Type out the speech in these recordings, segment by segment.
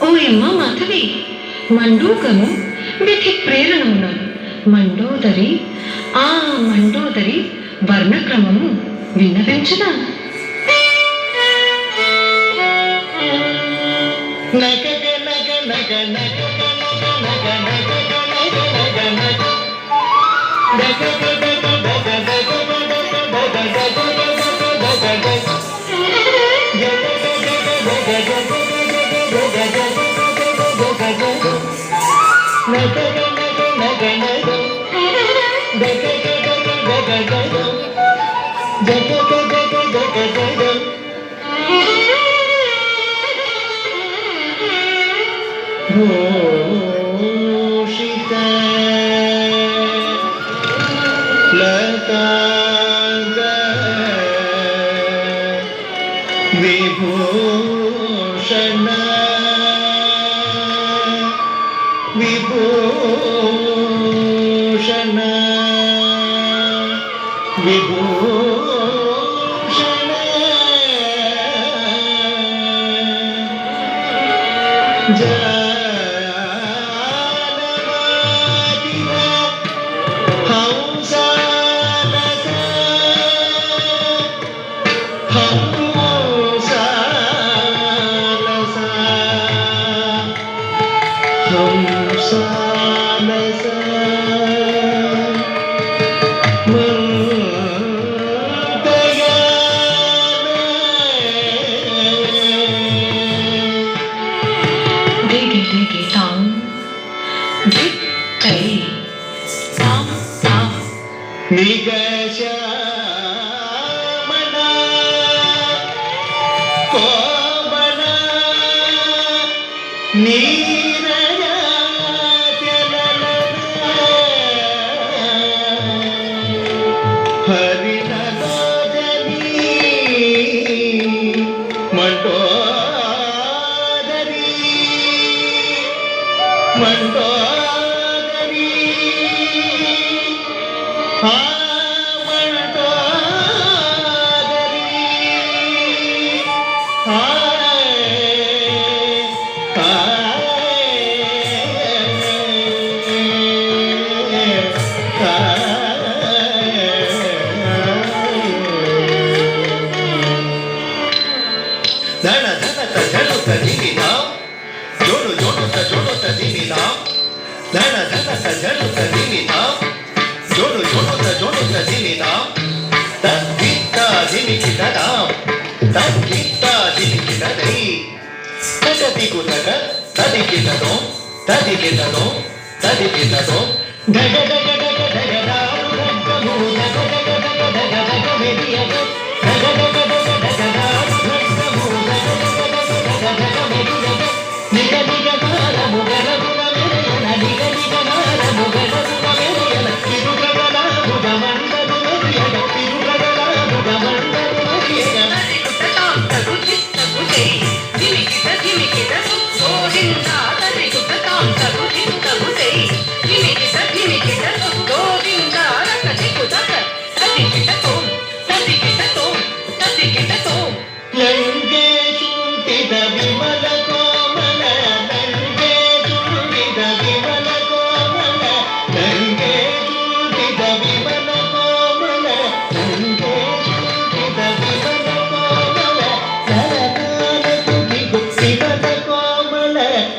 ఓయమ్మ మాధవి, మండూకము విధి ప్రేరణమున మండోదరి ఆ మండోదరి వర్ణక్రమము విన్నవించదా? ಭೂಷಿತ ಲತಾಂಗ ವಿಭೂಷಣ ವಿಭೂಷಣ ವಿಭೂಷಣ ಜಾನವಾದಿನ ಹಂಸಾಲಸ ಹಂಸಾಲಸ ಹಂಸಾಲಸ ಡಿಗಿ ತಾಂ ಡಿಗ್ ಕೈ ತಾಂ ತಾಂ ನಿಗಶಮನ ಕೋಮಲ ನೀರಯ ಹರಿಣಲೋದನಿ ಮಂಡೋದರಿ ಮಂಡೋದರಿ ಆ ಮಂಡೋದರಿ ಧನ ಧನತ ಝಳುತ ದಿಮಿನ ಜೋಡು ಜೋಡುತ ಜೋಡುತ ದಿಮಿನ ಧನ ಧನತ ಝಳುತ ದಿಮಿನ ಜೋಡು ಜೋಡುತ ಜೋಡುತ ದಿಮಿನ ತದ್ದಿತ್ತ ದಿಮಿಕಿತದ ತದ್ದಿತ್ತ ದಿಮಿಕಿತದೈ ತಗದಿಗುತಗ ತದಿಕಿತದೋ ತದಿಕಿತದೋ ತದಿಕಿತದೋ ಢಗ ಢಗ ಢಗ ಢಗ ಢಾರು ಢಗ್ಗಮು ಢಗ ಢಗ ಢಗ ಢಗ ಢಗ ಮೆದಿಯಗ ಢಗ ಢಗ ಢಗ ಢಗ ಢಾರು ಢಗ್ಗಮು ಢಗ ಢಗ ಢಗ ಢಗ ಢಗ ಮೆದಿಯಗ ನಿಗ ನಿಗ ಗಾರ ಮುಗಲ ಮುಗ ಮೆರೆಯನ ನಿಗ ನಿಗ ಗಾರ ಮುಗಲ ಮುಗ ಮೆರೆಯನ ತಿರುಗಗಲ ಮುಗ ಮಂಡದು ಮೆರೆಯಗ ತಿರುಗಗಲ ಮುಗ ಮಂಡದು ಮೆರೆಯಗ ತರಿಗುತ್ತ ತಾಂ ತಗು ಚಿತ್ತ ಗುಜೈ ಧಿಮಿಕಿತ ಧಿಮಿಕಿತ ಗೋವಿಂದ ತರಿಗುತ್ತ ತಾಂ ತಗು ಚಿತ್ತ ಗುಜೈ ಧಿಮಿಕಿತ ಧಿಮಿಕಿತ ಗೋವಿಂದ ರಕಟಿಗುತ ತದಿಕಿತ ತೋಂ ತದಿಕಿತ ತೋಂ ತದಿಕಿತ ತೋಂ ಲಂಗೆ ಶುಂಠಿತ ವಿಮಲ ಕೋಮಲ ಲಂಗೆ ಶುಂಠಿತ ವಿಮಲ ಕೋಮಲ ಲಂಗೆ ಶುಂಠಿತ ವಿಮಲ ಕೋಮಲ ಲಂಗೆ ಶುಂಠಿತ ವಿಮಲ ಕೋಮಲ ಲಲನಾನ ತುದಿಗು ವಿಮಲ ಕೋಮಲ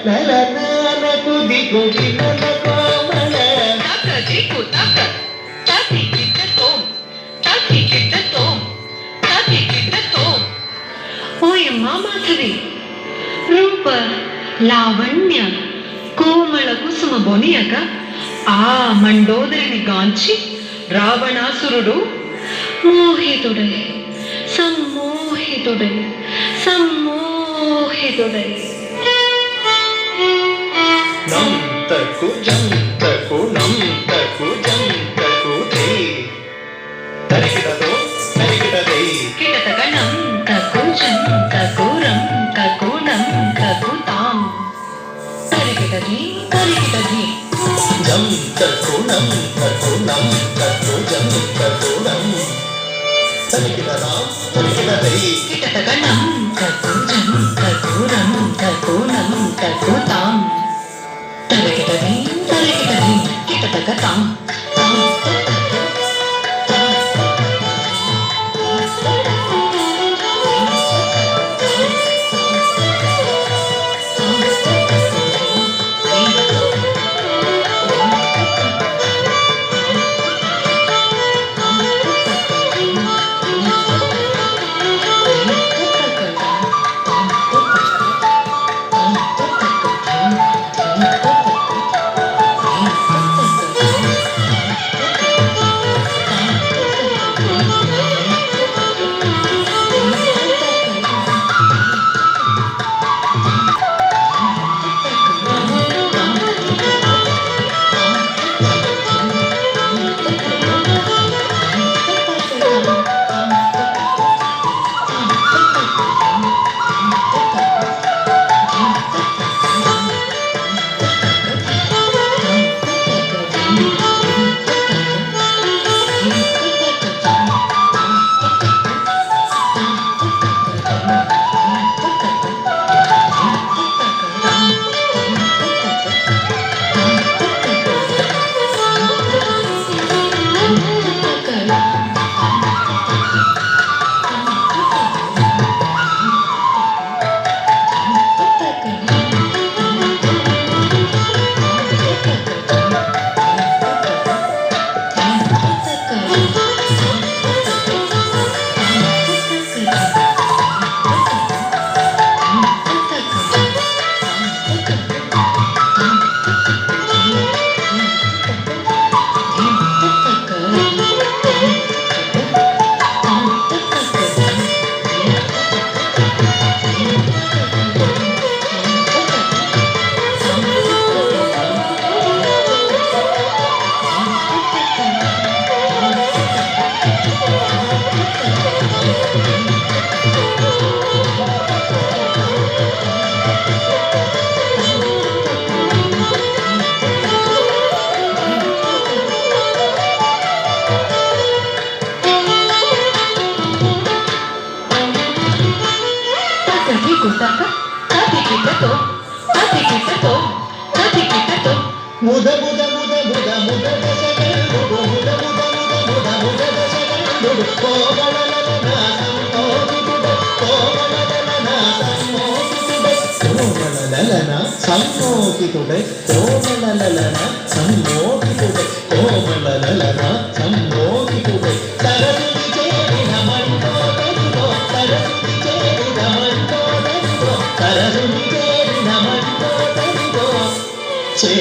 ಲಲನಾನ ತುದಿಗು ವಿಮಲ ಕೋಮಲ ತದಿಕು ತಕ ತದಿಕಿತ ತೋಂ ತದಿಕಿತ ತೋಂ ತದಿಕಿತ ತೋಂ ಓಯಮ್ಮ ಮಾಧವಿ ರೂಪ లావణ్య కోమల కుసుమ బొనియక ఆ మండోదరిని గాంచి రావణాసురుడు మోహితుడై సమ్మోహితుడై సమ్మోహితుడై ನಂತಕು ಜಂತಕು ನಂತಕು ಜಂತಕು ಧೈ ತರಿಗಿಡದು ತರಿಗಿಡದೈ కిటతగణం కకుజం కకురం కకుణం కకుతాం తరిగిటది తరిగిటది ಜಂತಕು ನಂತಕು ನಂತಕು ಜಂತಕು ನಂ ತರಿಗಿಡದಾಂ ತರಿಗಿಡದೈ కిటతగణం కకుజం కకురం కకుణం కకుతాం తరిగిటది తరిగిటది కిటతగతాం తాం లలన సమ్మోహితుడై కోమలలన సమ్మోహితుడై కోమలలన సమ్మోహితుడై సరసుని చేరిన మంటోదరిలో సరసుని చేరిన మంటోదరిలో సరసుని చేరిన మంటోదరిలో చే